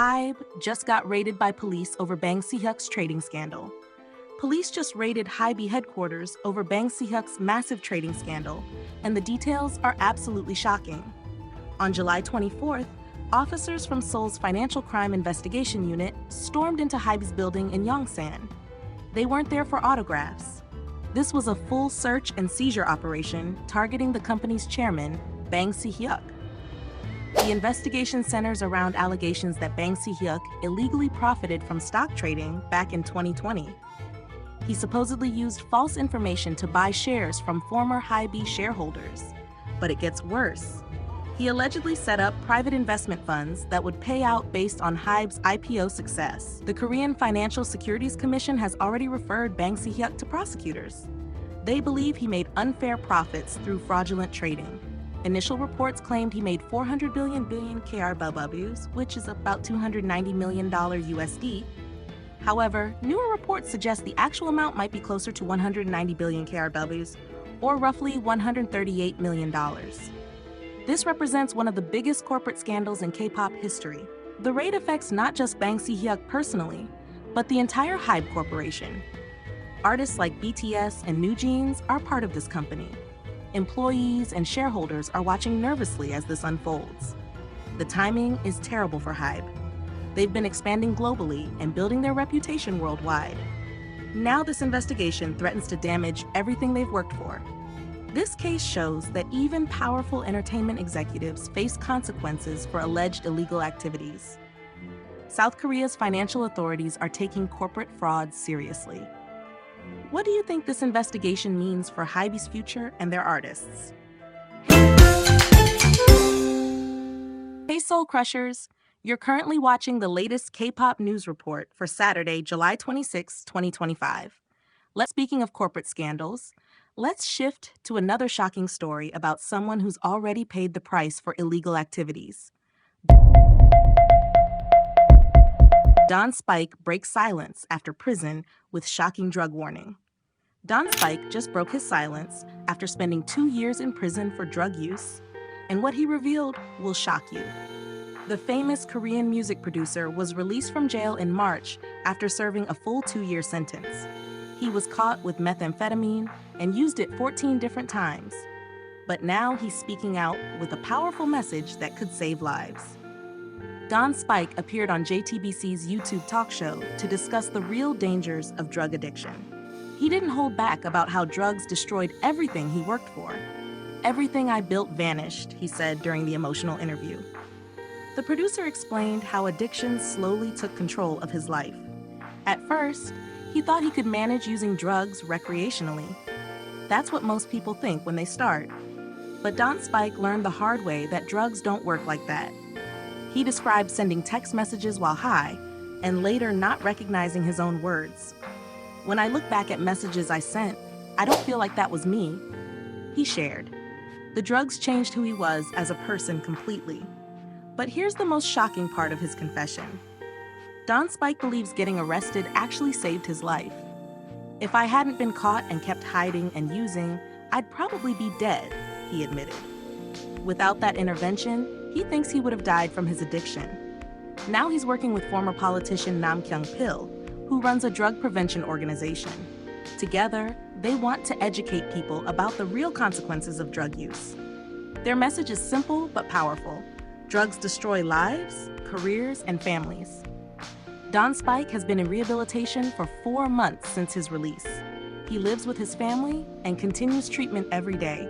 HYBE just got raided by police over Bang Si Hyuk's trading scandal. Police just raided HYBE headquarters over Bang Si Hyuk's massive trading scandal, and the details are absolutely shocking. On July 24th, officers from Seoul's Financial Crime Investigation Unit stormed into HYBE's building in Yongsan. They weren't there for autographs. This was a full search and seizure operation targeting the company's chairman, Bang Si Hyuk. The investigation centers around allegations that Bang Si Hyuk illegally profited from stock trading back in 2020. He supposedly used false information to buy shares from former HYBE shareholders. But it gets worse. He allegedly set up private investment funds that would pay out based on HYBE's IPO success. The Korean Financial Securities Commission has already referred Bang Si Hyuk to prosecutors. They believe he made unfair profits through fraudulent trading. Initial reports claimed he made 400 billion KRW, which is about $290 million USD. However, newer reports suggest the actual amount might be closer to 190 billion KRW, or roughly $138 million. This represents one of the biggest corporate scandals in K-pop history. The raid affects not just Bang Si Hyuk personally, but the entire HYBE corporation. Artists like BTS and NewJeans are part of this company. Employees and shareholders are watching nervously as this unfolds. The timing is terrible for HYBE. They've been expanding globally and building their reputation worldwide. Now this investigation threatens to damage everything they've worked for. This case shows that even powerful entertainment executives face consequences for alleged illegal activities. South Korea's financial authorities are taking corporate fraud seriously. What do you think this investigation means for HYBE's future and their artists? Hey Soul Crushers! You're currently watching the latest K-pop news report for Saturday, July 26, 2025. Speaking of corporate scandals, let's shift to another shocking story about someone who's already paid the price for illegal activities. Don Spike breaks silence after prison with shocking drug warning. Don Spike just broke his silence after spending 2 years in prison for drug use, and what he revealed will shock you. The famous Korean music producer was released from jail in March after serving a full 2-year sentence. He was caught with methamphetamine and used it 14 different times. But now he's speaking out with a powerful message that could save lives. Don Spike appeared on JTBC's YouTube talk show to discuss the real dangers of drug addiction. He didn't hold back about how drugs destroyed everything he worked for. "Everything I built vanished," he said during the emotional interview. The producer explained how addiction slowly took control of his life. At first, he thought he could manage using drugs recreationally. That's what most people think when they start. But Don Spike learned the hard way that drugs don't work like that. He described sending text messages while high, and later not recognizing his own words. "When I look back at messages I sent, I don't feel like that was me," he shared. The drugs changed who he was as a person completely. But here's the most shocking part of his confession. Don Spike believes getting arrested actually saved his life. "If I hadn't been caught and kept hiding and using, I'd probably be dead," he admitted. Without that intervention, he thinks he would have died from his addiction. Now he's working with former politician Nam Kyung-pil, who runs a drug prevention organization. Together, they want to educate people about the real consequences of drug use. Their message is simple but powerful. Drugs destroy lives, careers, and families. Don Spike has been in rehabilitation for 4 months since his release. He lives with his family and continues treatment every day.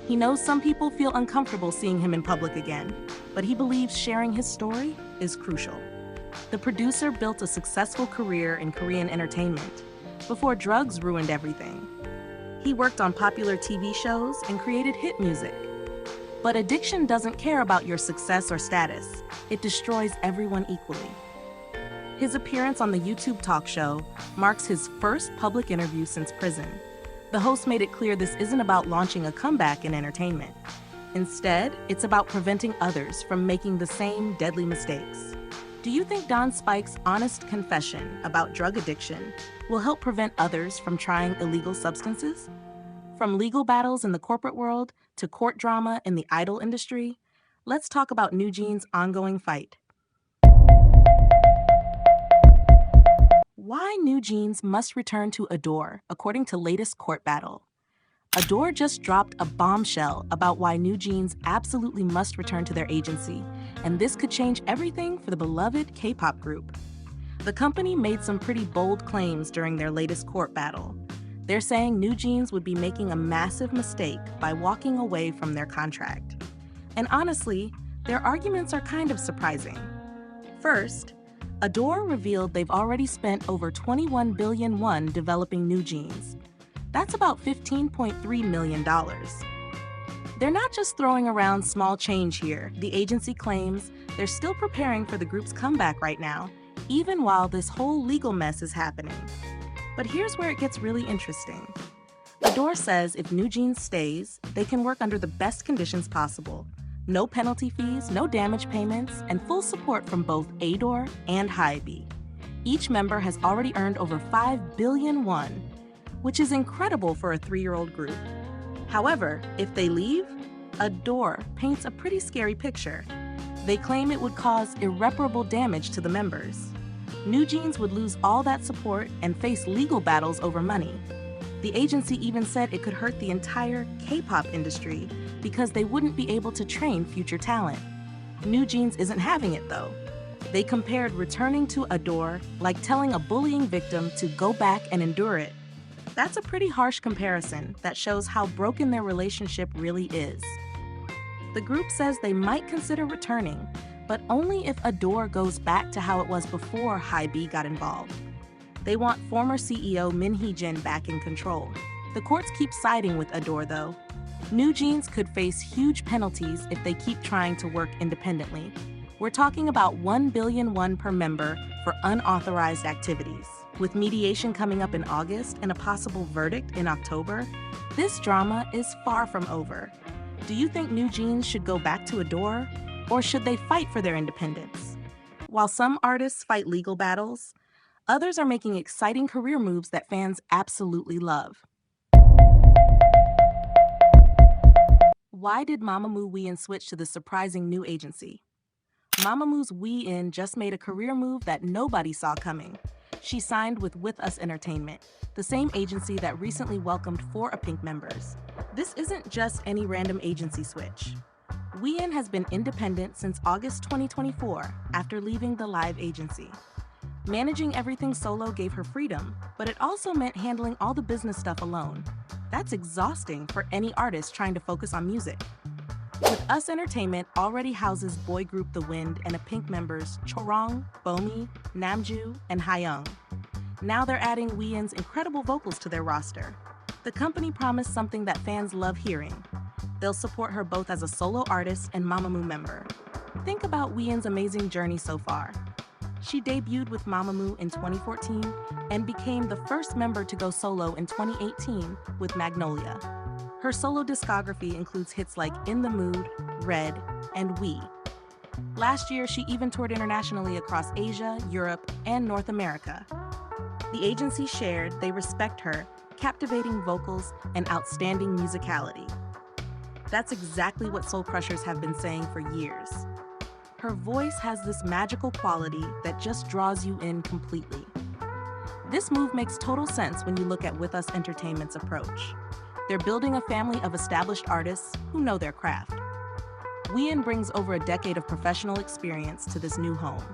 He knows some people feel uncomfortable seeing him in public again, but he believes sharing his story is crucial. The producer built a successful career in Korean entertainment before drugs ruined everything. He worked on popular TV shows and created hit music. But addiction doesn't care about your success or status. It destroys everyone equally. His appearance on the YouTube talk show marks his first public interview since prison. The host made it clear this isn't about launching a comeback in entertainment. Instead, it's about preventing others from making the same deadly mistakes. Do you think Don Spike's honest confession about drug addiction will help prevent others from trying illegal substances? From legal battles in the corporate world to court drama in the idol industry, let's talk about NewJeans' ongoing fight. NewJeans must return to ASTRO, according to latest court battle. ASTRO just dropped a bombshell about why NewJeans absolutely must return to their agency, and this could change everything for the beloved K-pop group. The company made some pretty bold claims during their latest court battle. They're saying NewJeans would be making a massive mistake by walking away from their contract. And honestly, their arguments are kind of surprising. First, ASTRO revealed they've already spent over 21 billion won developing NewJeans. That's about $15.3 million. They're not just throwing around small change here. The agency claims they're still preparing for the group's comeback right now, even while this whole legal mess is happening. But here's where it gets really interesting. ASTRO says if NewJeans stays, they can work under the best conditions possible. No penalty fees, no damage payments, and full support from both ASTRO and HYBE. Each member has already earned over 5 billion won, which is incredible for a 3-year-old group. However, if they leave, ASTRO paints a pretty scary picture. They claim it would cause irreparable damage to the members. NewJeans would lose all that support and face legal battles over money. The agency even said it could hurt the entire K-pop industry because they wouldn't be able to train future talent. NewJeans isn't having it though. They compared returning to ASTRO like telling a bullying victim to go back and endure it. That's a pretty harsh comparison that shows how broken their relationship really is. The group says they might consider returning, but only if ASTRO goes back to how it was before HYBE got involved. They want former CEO Min Hee-jin back in control. The courts keep siding with ASTRO though. NewJeans could face huge penalties if they keep trying to work independently. We're talking about 1 billion won per member for unauthorized activities. With mediation coming up in August and a possible verdict in October, this drama is far from over. Do you think NewJeans should go back to ASTRO, or should they fight for their independence? While some artists fight legal battles, others are making exciting career moves that fans absolutely love. Why did Mamamu Wein switch to this surprising new agency? Mamamu's Wein just made a career move that nobody saw coming. She signed with Us Entertainment, the same agency that recently welcomed 4 Pink members. This isn't just any random agency switch. Wein has been independent since August 2024 after leaving the live agency. Managing everything solo gave her freedom, but it also meant handling all the business stuff alone. That's exhausting for any artist trying to focus on music. With Us Entertainment already houses boy group The Wind and Pink members Chorong, Bomi, Namju, and Hayoung. Now they're adding Wein's incredible vocals to their roster. The company promised something that fans love hearing. They'll support her both as a solo artist and Mamamoo member. Think about Wein's amazing journey so far. She debuted with Mamamoo in 2014 and became the first member to go solo in 2018 with Magnolia. Her solo discography includes hits like In the Mood, Red, and We. Last year, she even toured internationally across Asia, Europe, and North America. The agency shared they respect her captivating vocals and outstanding musicality. That's exactly what Soul Crushers have been saying for years. Her voice has this magical quality that just draws you in completely. This move makes total sense when you look at With Us Entertainment's approach. They're building a family of established artists who know their craft. Wein brings over a decade of professional experience to this new home.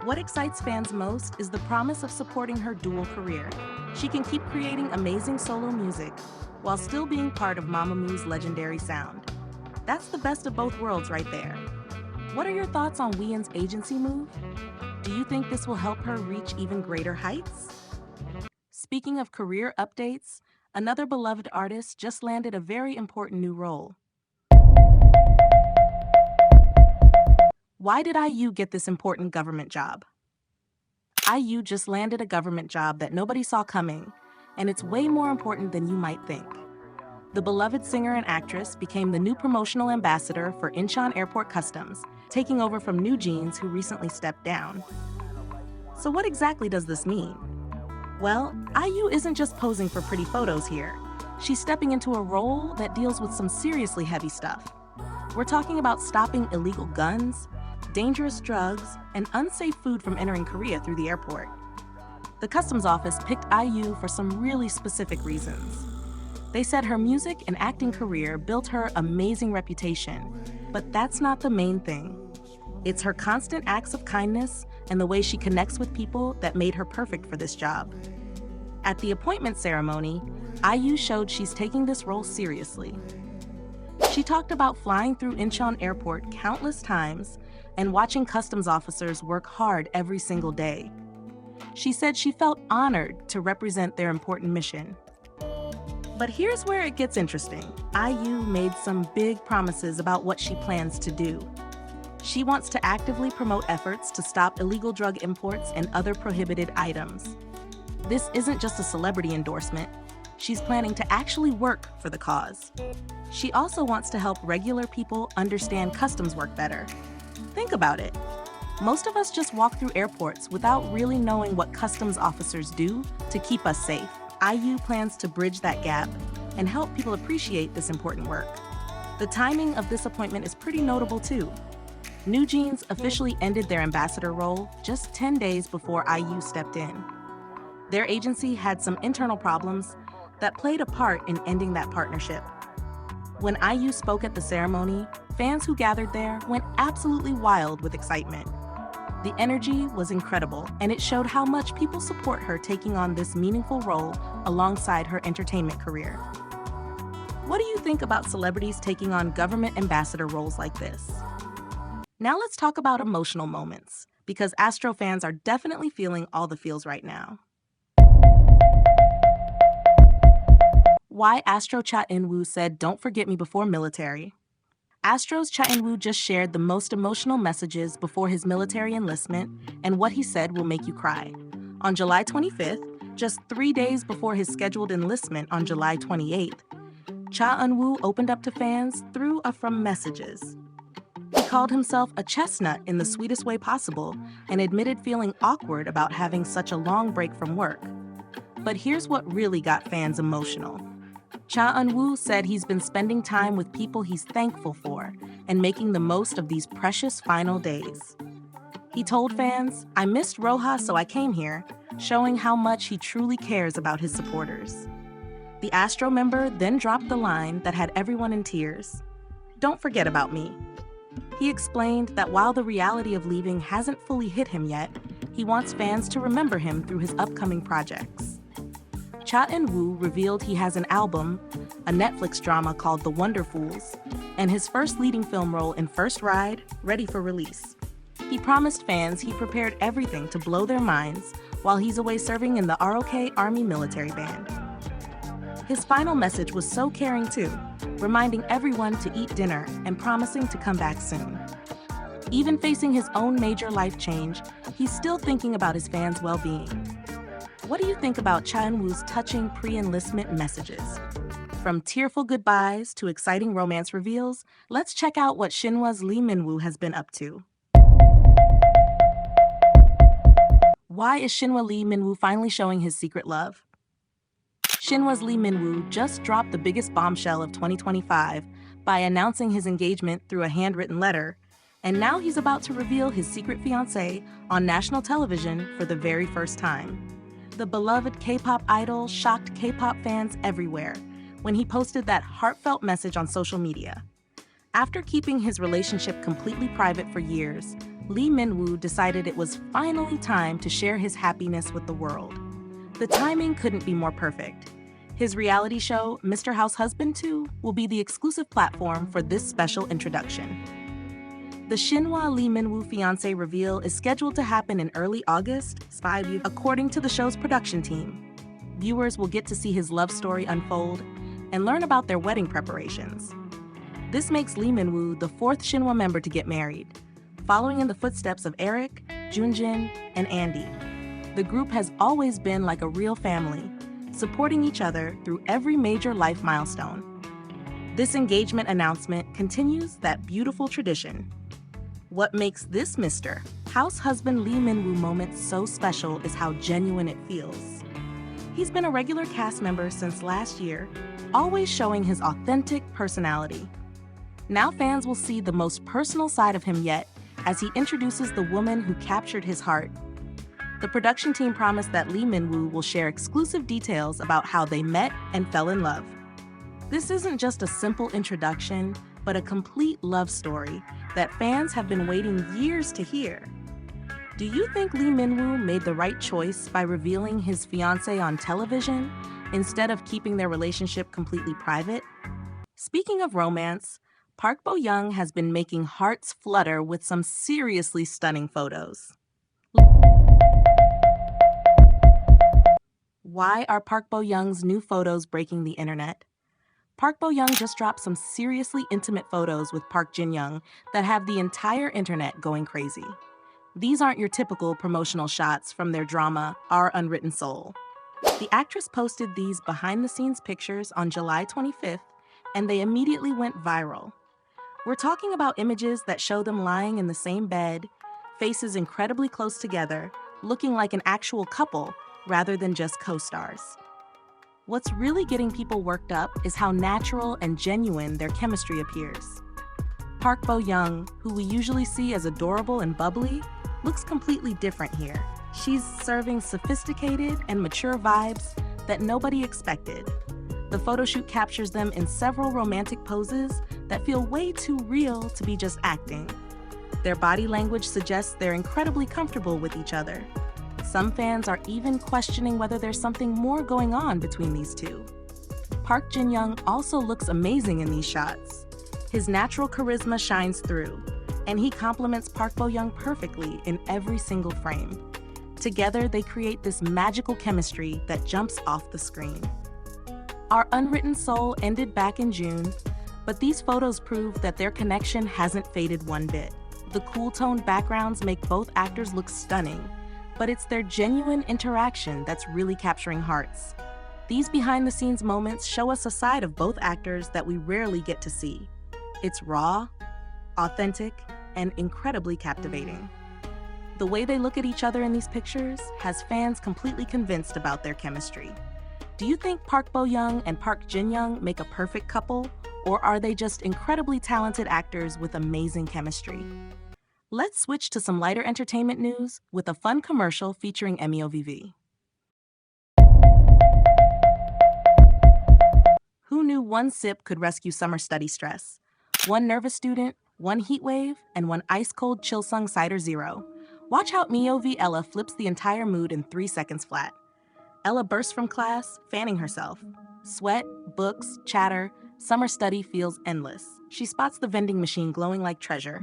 What excites fans most is the promise of supporting her dual career. She can keep creating amazing solo music while still being part of Mamamoo's legendary sound. That's the best of both worlds right there. What are your thoughts on Wein's agency move? Do you think this will help her reach even greater heights? Speaking of career updates, another beloved artist just landed a very important new role. Why did IU get this important government job? IU just landed a government job that nobody saw coming, and it's way more important than you might think. The beloved singer and actress became the new promotional ambassador for Incheon Airport Customs, taking over from NewJeans, who recently stepped down. So what exactly does this mean? Well, IU isn't just posing for pretty photos here. She's stepping into a role that deals with some seriously heavy stuff. We're talking about stopping illegal guns, dangerous drugs, and unsafe food from entering Korea through the airport. The customs office picked IU for some really specific reasons. They said her music and acting career built her amazing reputation, but that's not the main thing. It's her constant acts of kindness and the way she connects with people that made her perfect for this job. At the appointment ceremony, IU showed she's taking this role seriously. She talked about flying through Incheon Airport countless times and watching customs officers work hard every single day. She said she felt honored to represent their important mission. But here's where it gets interesting. IU made some big promises about what she plans to do. She wants to actively promote efforts to stop illegal drug imports and other prohibited items. This isn't just a celebrity endorsement. She's planning to actually work for the cause. She also wants to help regular people understand customs work better. Think about it. Most of us just walk through airports without really knowing what customs officers do to keep us safe. IU plans to bridge that gap and help people appreciate this important work. The timing of this appointment is pretty notable too. NewJeans officially ended their ambassador role just 10 days before IU stepped in. Their agency had some internal problems that played a part in ending that partnership. When IU spoke at the ceremony, fans who gathered there went absolutely wild with excitement. The energy was incredible, and it showed how much people support her taking on this meaningful role alongside her entertainment career. What do you think about celebrities taking on government ambassador roles like this? Now let's talk about emotional moments, because ASTRO fans are definitely feeling all the feels right now. Why ASTRO Cha Eun Woo said, "Don't forget me before military." ASTRO's Cha Eun Woo just shared the most emotional messages before his military enlistment, and what he said will make you cry. On July 25th, just 3 days before his scheduled enlistment on July 28th, Cha Eun Woo opened up to fans through a from messages. He called himself a chestnut in the sweetest way possible and admitted feeling awkward about having such a long break from work. But here's what really got fans emotional. Cha Eun Woo said he's been spending time with people he's thankful for and making the most of these precious final days. He told fans, "I missed Roha, so I came here," showing how much he truly cares about his supporters. The ASTRO member then dropped the line that had everyone in tears. "Don't forget about me." He explained that while the reality of leaving hasn't fully hit him yet, he wants fans to remember him through his upcoming projects. Cha Eun Woo revealed he has an album, a Netflix drama called The Wonderfools, and his first leading film role in First Ride, ready for release. He promised fans he prepared everything to blow their minds while he's away serving in the ROK Army Military Band. His final message was so caring too, reminding everyone to eat dinner and promising to come back soon. Even facing his own major life change, he's still thinking about his fans' well-being. What do you think about Cha Eun Woo's touching pre-enlistment messages? From tearful goodbyes to exciting romance reveals, let's check out what Shinhwa Lee Minwoo has been up to. Why is Shinhwa Lee Minwoo finally showing his secret love? Shinhwa Lee Minwoo just dropped the biggest bombshell of 2025 by announcing his engagement through a handwritten letter, and now he's about to reveal his secret fiancée on national television for the very first time. The beloved K-pop idol shocked K-pop fans everywhere when he posted that heartfelt message on social media. After keeping his relationship completely private for years, Lee Minwoo decided it was finally time to share his happiness with the world. The timing couldn't be more perfect. His reality show, Mr. House Husband 2, will be the exclusive platform for this special introduction. The Shinhwa Lee Minwoo fiancé reveal is scheduled to happen in early August, according to the show's production team. Viewers will get to see his love story unfold and learn about their wedding preparations. This makes Lee Minwoo the fourth Shinhwa member to get married, following in the footsteps of Eric, Junjin, and Andy. The group has always been like a real family, supporting each other through every major life milestone. This engagement announcement continues that beautiful tradition. What makes this Mr. House Husband Lee Minwoo moment so special is how genuine it feels. He's been a regular cast member since last year, always showing his authentic personality. Now fans will see the most personal side of him yet as he introduces the woman who captured his heart. The production team promised that Lee Minwoo will share exclusive details about how they met and fell in love. This isn't just a simple introduction, but a complete love story that fans have been waiting years to hear. Do you think Lee Minwoo made the right choice by revealing his fiancée on television instead of keeping their relationship completely private? Speaking of romance, Park Bo-young has been making hearts flutter with some seriously stunning photos. Why are Park Bo-young's new photos breaking the internet? Park Bo-young just dropped some seriously intimate photos with Park Jin-young that have the entire internet going crazy. These aren't your typical promotional shots from their drama, Our Unwritten Soul. The actress posted these behind-the-scenes pictures on July 25th, and they immediately went viral. We're talking about images that show them lying in the same bed, faces incredibly close together, looking like an actual couple rather than just co-stars. What's really getting people worked up is how natural and genuine their chemistry appears. Park Bo-young, who we usually see as adorable and bubbly, looks completely different here. She's serving sophisticated and mature vibes that nobody expected. The photo shoot captures them in several romantic poses that feel way too real to be just acting. Their body language suggests they're incredibly comfortable with each other. Some fans are even questioning whether there's something more going on between these two. Park Jin-young also looks amazing in these shots. His natural charisma shines through, and he complements Park Bo-young perfectly in every single frame. Together, they create this magical chemistry that jumps off the screen. Our Unwritten Soul ended back in June, but these photos prove that their connection hasn't faded one bit. The cool-toned backgrounds make both actors look stunning, but it's their genuine interaction that's really capturing hearts. These behind-the-scenes moments show us a side of both actors that we rarely get to see. It's raw, authentic, and incredibly captivating. The way they look at each other in these pictures has fans completely convinced about their chemistry. Do you think Park Bo-young and Park Jin-young make a perfect couple, or are they just incredibly talented actors with amazing chemistry? Let's switch to some lighter entertainment news with a fun commercial featuring MEOVV. Who knew one sip could rescue summer study stress? One nervous student, one heat wave, and one ice-cold Chillsung Cider Zero. Watch how MEOV Ella flips the entire mood in 3 seconds flat. Ella bursts from class, fanning herself. Sweat, books, chatter, summer study feels endless. She spots the vending machine glowing like treasure.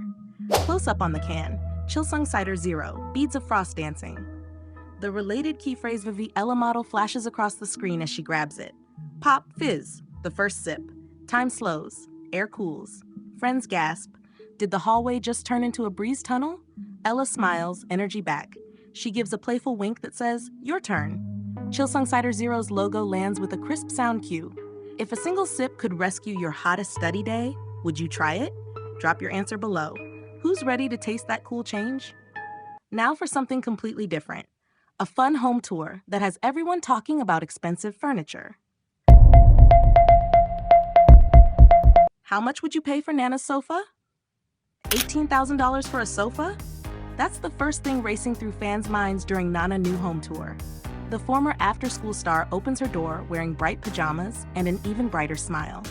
Close up on the can, Chillsung Cider Zero, beads of frost dancing. The related key phrase Vivi Ella model flashes across the screen as she grabs it. Pop, fizz, the first sip. Time slows, air cools. Friends gasp. Did the hallway just turn into a breeze tunnel? Ella smiles, energy back. She gives a playful wink that says, your turn. Chillsung Cider Zero's logo lands with a crisp sound cue. If a single sip could rescue your hottest study day, would you try it? Drop your answer below. Who's ready to taste that cool change? Now for something completely different. A fun home tour that has everyone talking about expensive furniture. How much would you pay for Nana's sofa? $18,000 for a sofa? That's the first thing racing through fans' minds during Nana New Home Tour. The former after-school star opens her door wearing bright pajamas and an even brighter smile.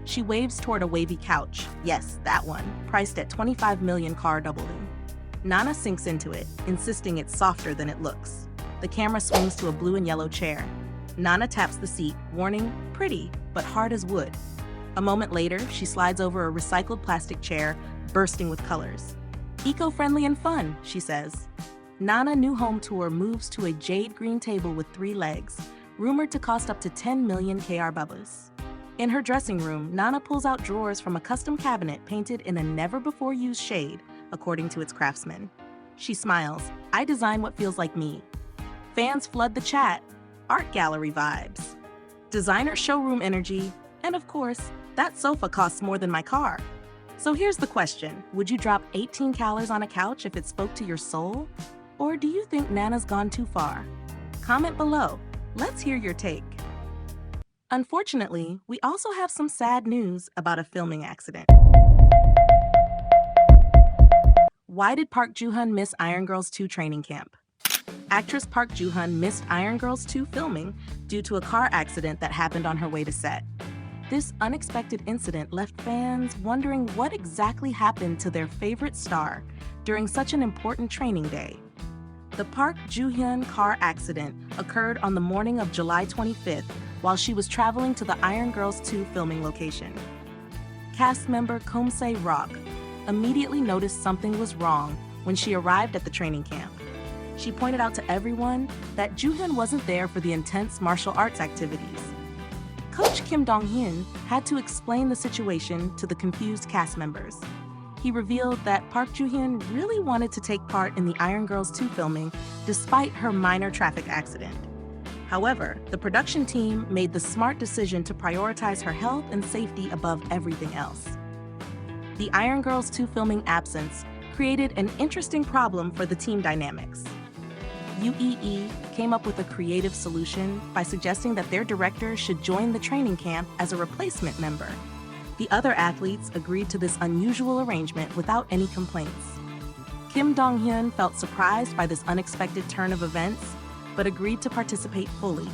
She waves toward a wavy couch, yes, that one, priced at $25 million car doubling. Nana sinks into it, insisting it's softer than it looks. The camera swings to a blue and yellow chair. Nana taps the seat, warning, pretty, but hard as wood. A moment later, she slides over a recycled plastic chair, bursting with colors. Eco-friendly and fun, she says. Nana New Home Tour moves to a jade green table with 3 legs, rumored to cost up to 10 million KR bubbas. In her dressing room, Nana pulls out drawers from a custom cabinet painted in a never-before-used shade, according to its craftsman. She smiles. I design what feels like me. Fans flood the chat. Art gallery vibes. Designer showroom energy. And of course, that sofa costs more than my car. So here's the question. Would you drop 18 calories on a couch if it spoke to your soul? Or do you think Nana's gone too far? Comment below. Let's hear your take. Unfortunately, we also have some sad news about a filming accident. Why did Park Joo-hun miss Iron Girls 2 training camp? Actress Park Joo-hyun missed Iron Girls 2 filming due to a car accident that happened on her way to set. This unexpected incident left fans wondering what exactly happened to their favorite star during such an important training day. The Park Joo-hyun car accident occurred on the morning of July 25th while she was traveling to the Iron Girls 2 filming location. Cast member Kom Se-rock immediately noticed something was wrong when she arrived at the training camp. She pointed out to everyone that Joo-hyun wasn't there for the intense martial arts activities. Coach Kim Dong-hyun had to explain the situation to the confused cast members. He revealed that Park Joo-hyun really wanted to take part in the Iron Girls 2 filming despite her minor traffic accident. However, the production team made the smart decision to prioritize her health and safety above everything else. The Iron Girls 2 filming absence created an interesting problem for the team dynamics. UEE came up with a creative solution by suggesting that their director should join the training camp as a replacement member. The other athletes agreed to this unusual arrangement without any complaints. Kim Dong-hyun felt surprised by this unexpected turn of events, but agreed to participate fully.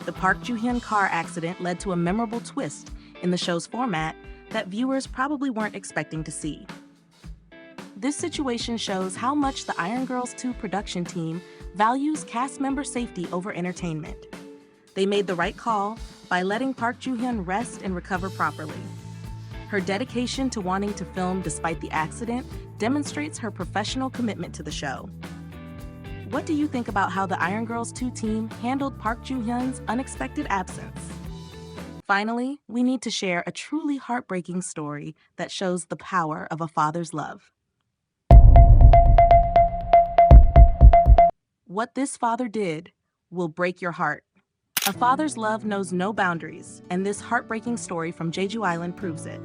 The Park Joo-hyun car accident led to a memorable twist in the show's format that viewers probably weren't expecting to see. This situation shows how much the Iron Girls 2 production team values cast member safety over entertainment. They made the right call by letting Park Joo-hyun rest and recover properly. Her dedication to wanting to film despite the accident demonstrates her professional commitment to the show. What do you think about how the Iron Girls 2 team handled Park Joo-hyun's unexpected absence? Finally, we need to share a truly heartbreaking story that shows the power of a father's love. What this father did will break your heart. A father's love knows no boundaries, and this heartbreaking story from Jeju Island proves it.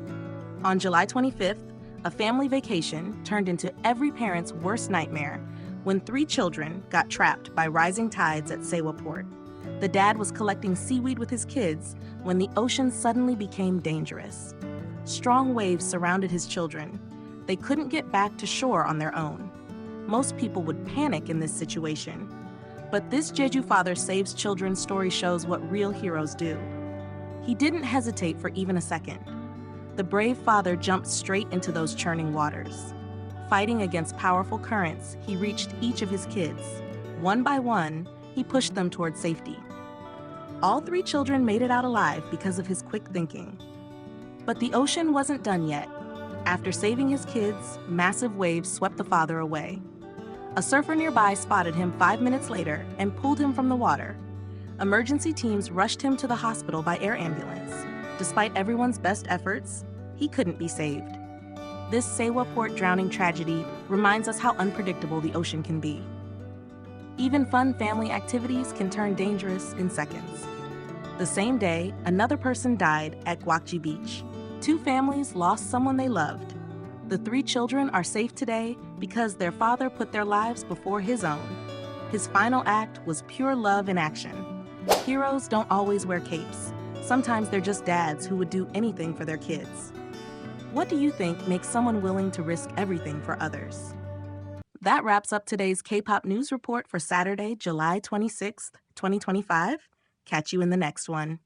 On July 25th, a family vacation turned into every parent's worst nightmare when 3 children got trapped by rising tides at Seoul port. The dad was collecting seaweed with his kids when the ocean suddenly became dangerous. Strong waves surrounded his children. They couldn't get back to shore on their own. Most people would panic in this situation. But this Jeju father saves children story shows what real heroes do. He didn't hesitate for even a second. The brave father jumped straight into those churning waters. Fighting against powerful currents, he reached each of his kids. One by one, he pushed them toward safety. All 3 children made it out alive because of his quick thinking. But the ocean wasn't done yet. After saving his kids, massive waves swept the father away. A surfer nearby spotted him 5 minutes later and pulled him from the water. Emergency teams rushed him to the hospital by air ambulance. Despite everyone's best efforts, he couldn't be saved. This Seoul port drowning tragedy reminds us how unpredictable the ocean can be. Even fun family activities can turn dangerous in seconds. The same day, another person died at Gyeonggi Beach. 2 families lost someone they loved. The 3 children are safe today because their father put their lives before his own. His final act was pure love in action. Heroes don't always wear capes. Sometimes they're just dads who would do anything for their kids. What do you think makes someone willing to risk everything for others? That wraps up today's K-pop news report for Saturday, July 26th, 2025. Catch you in the next one.